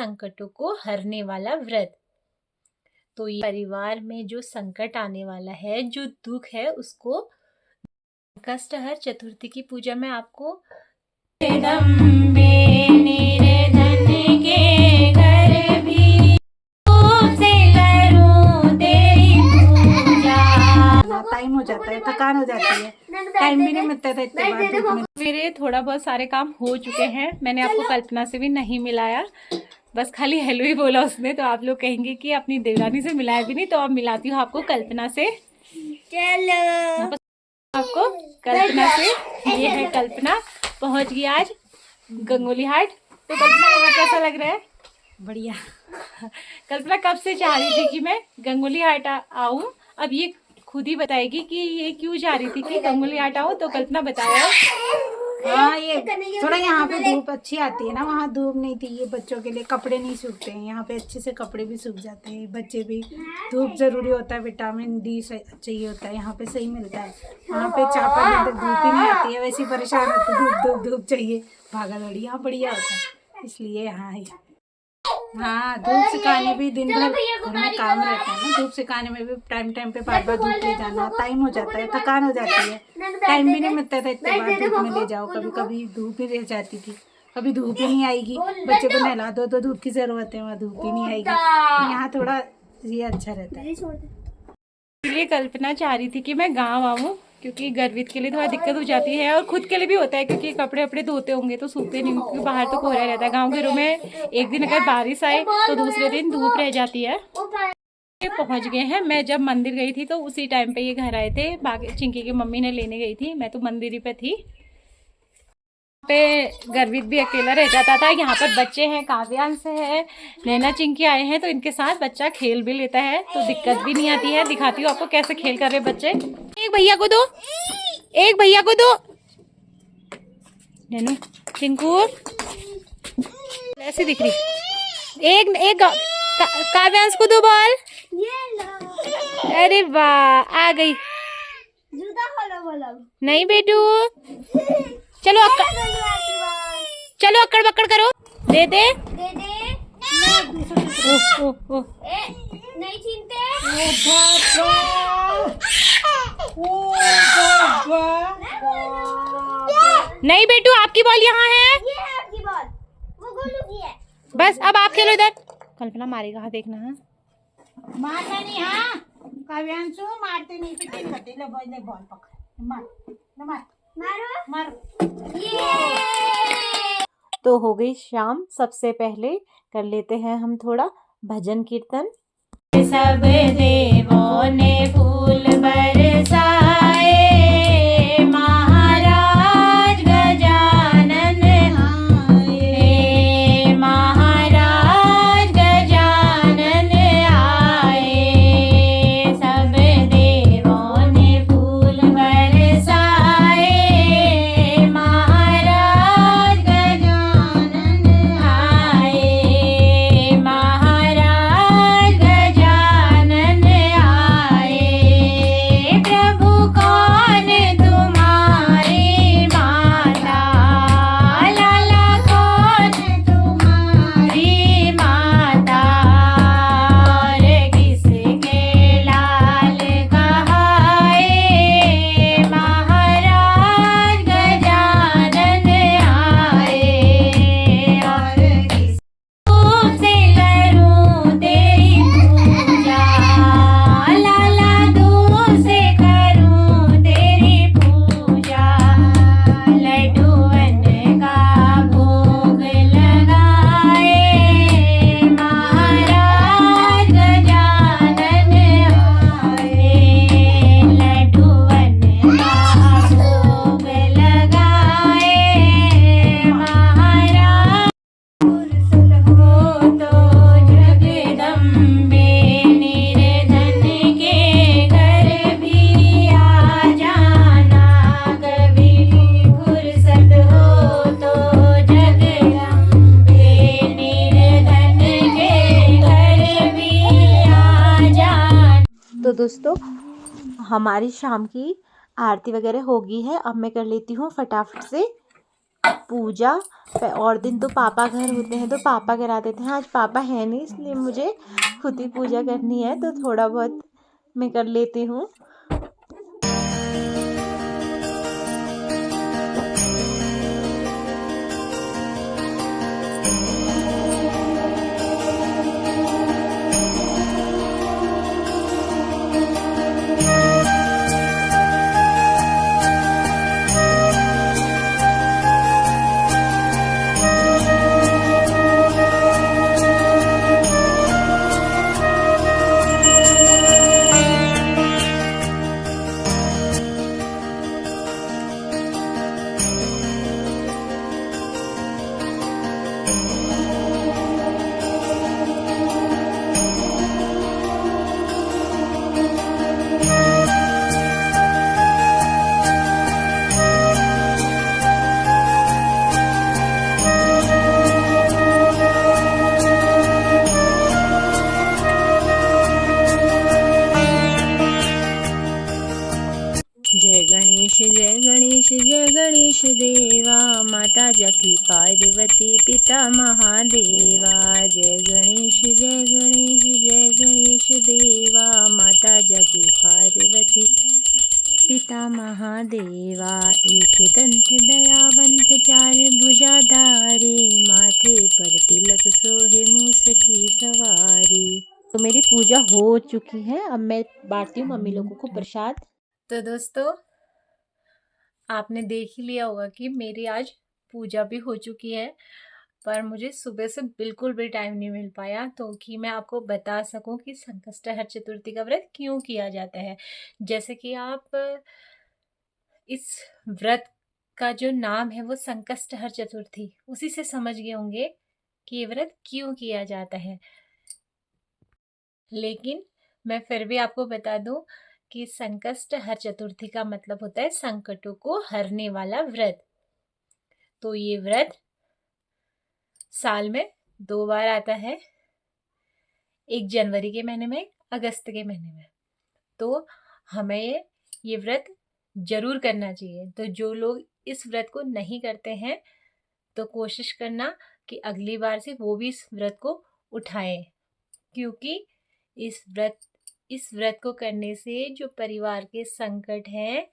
संकटों को हरने वाला व्रत। तो ये परिवार में जो संकट आने वाला है, जो दुख है, उसको कष्टहर चतुर्थी की पूजा में आपको टाइम हो जाता है, थकान हो जाती है, टाइम भी नहीं मिलता था इतने बाद। मेरे थोड़ा बहुत सारे काम हो चुके हैं। मैंने आपको कल्पना से भी नहीं मिलाया, बस खाली हेलो ही बोला उसने। तो आप लोग कहेंगे कि अपनी देवरानी से मिलाया भी नहीं, तो अब मिलाती हूँ आपको कल्पना से। चलो आपको कल्पना से, ये है कल्पना, पहुंच गई आज गंगोली हाट। तो कल्पना यहाँ कैसा लग रहा है? बढ़िया। कल्पना कब से चाह रही थी कि मैं गंगोली हाट आऊँ, अब ये खुद ही बताएगी कि ये क्यों चाह रही थी कि गंगोली हाट आऊँ। तो कल्पना बताओ। हाँ, ये थोड़ा यहाँ पे धूप अच्छी आती है ना, वहाँ धूप नहीं थी। ये बच्चों के लिए कपड़े नहीं सूखते हैं, यहाँ पे अच्छे से कपड़े भी सूख जाते हैं। बच्चे भी, धूप जरूरी होता है, विटामिन डी चाहिए होता है, यहाँ पे सही मिलता है। वहाँ पे चापा में तो धूप ही नहीं आती है, वैसे ही परेशान होती है, धूप धूप धूप चाहिए, भागा दौड़ी। यहाँ बढ़िया होता है, इसलिए यहाँ है। हाँ, धूप सिखाने भी दिन भर घर में काम रहता है ना, धूप सिखाने में भी टाइम टाइम पे बार बार धूप ले जाना, टाइम हो जाता है, थकान हो जाती है, टाइम भी नहीं मिलता था इतने बार धूप में ले जाओ। कभी कभी धूप ही रह जाती थी, कभी धूप ही नहीं आएगी, बच्चे को नहला दो तो धूप की जरूरत है, वहाँ धूप ही नहीं आएगी। यहाँ थोड़ा ये अच्छा रहता है। इसलिए कल्पना चाह रही थी कि मैं गाँव आऊँ, क्योंकि गर्वित के लिए थोड़ा दिक्कत हो जाती है और खुद के लिए भी होता है, क्योंकि कपड़े वपड़े धोते होंगे तो सूखते नहीं, क्योंकि बाहर तो कोहरा रहता है। गांव घरों में एक दिन अगर बारिश आए तो दूसरे दिन धूप रह जाती है। ये पहुंच गए हैं। मैं जब मंदिर गई थी तो उसी टाइम पे ये घर आए थे, बाकी चिंकी की मम्मी ने लेने गई थी, मैं तो मंदिर ही पे थी। पे गर्वित भी अकेला रह जाता था। यहाँ पर बच्चे हैं, काव्यांश है, नैना, चिंकी आए हैं, तो इनके साथ बच्चा खेल भी लेता है, तो दिक्कत भी नहीं आती है। दिखाती हूँ आपको कैसे खेल कर रहे बच्चे। एक भैया को दो, एक भैया को दो, नैनू, चिंकू ऐसी दिख रही। एक एक काव्यांश को दो बॉल। अरे वाह, आ गई। नहीं बेटू, चलो चलो अक्कड़ बक्कड़ करो। दे दे, दे दे। नहीं छीनते। नहीं बेटू, आपकी बॉल यहाँ है। ये है आपकी बॉल, वो गोलू की है। बस अब आप खेलो इधर। कल्पना मारेगा, हाँ देखना। हाँ मारना नहीं, हाँ काव्यांशु मारते नहीं, ले बॉल पकड़, मार मार मारो मारो। तो हो गई शाम। सबसे पहले कर लेते हैं हम थोड़ा भजन कीर्तन। सब देवों ने फूल बरसाए, महाराज गजानन आए, महाराज गजानन आए। सब देवों ने फूल बरसाए, महाराज गजानन आए, महाराज गजानन आए। प्रभु कौन तुम्हारी माता, लाला कौन तुम्हारी माता, और किसके लाल कहाए, महाराज गजानन आए। और किस रूप से करूं तेरी पूजा, लाला दूर से करूं तेरी पूजा, लड्डूअन का भोग लगाए, महाराज गजानन आए, लड्डूअन का भोग लगाए, महाराज हो तो जगदम्बे, निर्धन के घर भी आ जाना, कभी फुर्सत हो तो जगदम्बे, निर्धन के घर भी आ जाना। तो दोस्तों, हमारी शाम की आरती वगैरह हो गई है। अब मैं कर लेती हूँ फटाफट से पूजा। और दिन तो पापा घर होते हैं तो पापा कराते थे। आज पापा है नहीं, इसलिए मुझे खुद ही पूजा करनी है, तो थोड़ा बहुत मैं कर लेती हूँ। जय गणेश जय गणेश जय गणेश देवा, माता जकी पार्वती पिता महादेवा। जय गणेश जय गणेश जय गणेश देवा, माता जकी पार्वती पिता महादेवा। एक दंत दयावंत चार भुजाधारे, माथे पर तिलक सोहे मूस की सवारी। तो मेरी पूजा हो चुकी है, अब मैं बांटती हूँ मम्मी लोगों को प्रसाद। तो दोस्तों, आपने देख ही लिया होगा कि मेरी आज पूजा भी हो चुकी है, पर मुझे सुबह से बिल्कुल भी टाइम नहीं मिल पाया तो कि मैं आपको बता सकूं कि संकष्टहर चतुर्थी का व्रत क्यों किया जाता है। जैसे कि आप इस व्रत का जो नाम है वो संकष्टहर चतुर्थी, उसी से समझ गए होंगे कि ये व्रत क्यों किया जाता है। लेकिन मैं फिर भी आपको बता दूं कि संकष्टहर चतुर्थी का मतलब होता है संकटों को हरने वाला व्रत। तो ये व्रत साल में 2 बार आता है, एक जनवरी के महीने में, अगस्त के महीने में। तो हमें ये व्रत जरूर करना चाहिए। तो जो लोग इस व्रत को नहीं करते हैं तो कोशिश करना कि अगली बार से वो भी इस व्रत को उठाएं, क्योंकि इस व्रत को करने से जो परिवार के संकट हैं,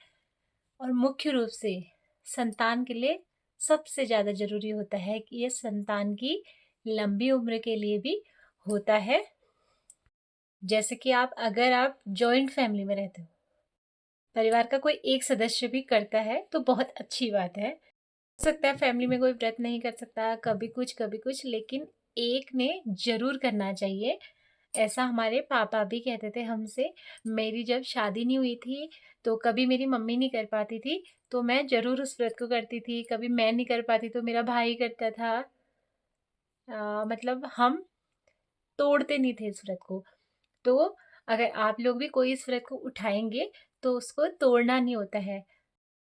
और मुख्य रूप से संतान के लिए सबसे ज़्यादा ज़रूरी होता है कि ये संतान की लंबी उम्र के लिए भी होता है। जैसे कि अगर आप जॉइंट फैमिली में रहते हो, परिवार का कोई एक सदस्य भी करता है तो बहुत अच्छी बात है। हो सकता है फैमिली में कोई व्रत नहीं कर सकता, कभी कुछ, लेकिन एक ने जरूर करना चाहिए। ऐसा हमारे पापा भी कहते थे हमसे। मेरी जब शादी नहीं हुई थी तो कभी मेरी मम्मी नहीं कर पाती थी तो मैं ज़रूर उस व्रत को करती थी, कभी मैं नहीं कर पाती तो मेरा भाई करता था। मतलब हम तोड़ते नहीं थे इस व्रत को। तो अगर आप लोग भी कोई इस व्रत को उठाएंगे तो उसको तोड़ना नहीं होता है,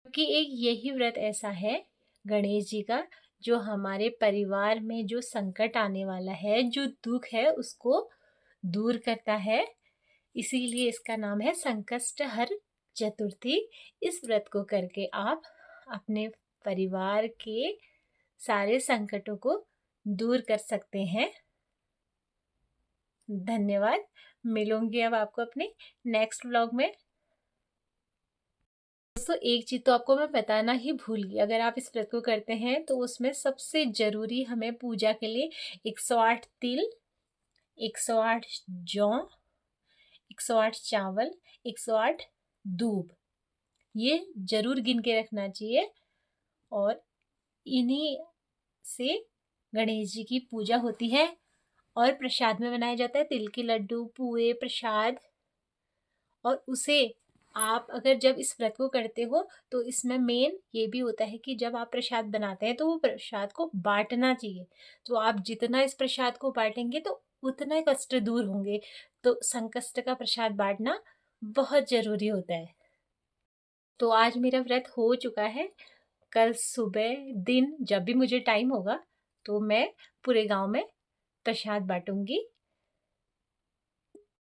क्योंकि एक यही व्रत ऐसा है गणेश जी का जो हमारे परिवार में जो संकट आने वाला है, जो दुख है, उसको दूर करता है। इसीलिए इसका नाम है संकष्टहर चतुर्थी। इस व्रत को करके आप अपने परिवार के सारे संकटों को दूर कर सकते हैं। धन्यवाद। मिलूंगी अब आपको अपने नेक्स्ट व्लॉग में। दोस्तों, एक चीज़ तो आपको मैं बताना ही भूल गई, अगर आप इस व्रत को करते हैं तो उसमें सबसे ज़रूरी हमें पूजा के लिए 108 तिल, 108 जौ, 108 चावल, 108 दूब, ये जरूर गिन के रखना चाहिए। और इन्हीं से गणेश जी की पूजा होती है। और प्रसाद में बनाया जाता है तिल के लड्डू, पुए, प्रसाद। और उसे आप अगर जब इस व्रत को करते हो तो इसमें मेन ये भी होता है कि जब आप प्रसाद बनाते हैं तो वो प्रसाद को बांटना चाहिए। तो आप जितना इस प्रसाद को बांटेंगे तो उतना ही कष्ट दूर होंगे। तो संकष्ट का प्रसाद बांटना बहुत ज़रूरी होता है। तो आज मेरा व्रत हो चुका है। कल सुबह दिन जब भी मुझे टाइम होगा तो मैं पूरे गांव में प्रसाद बांटूंगी।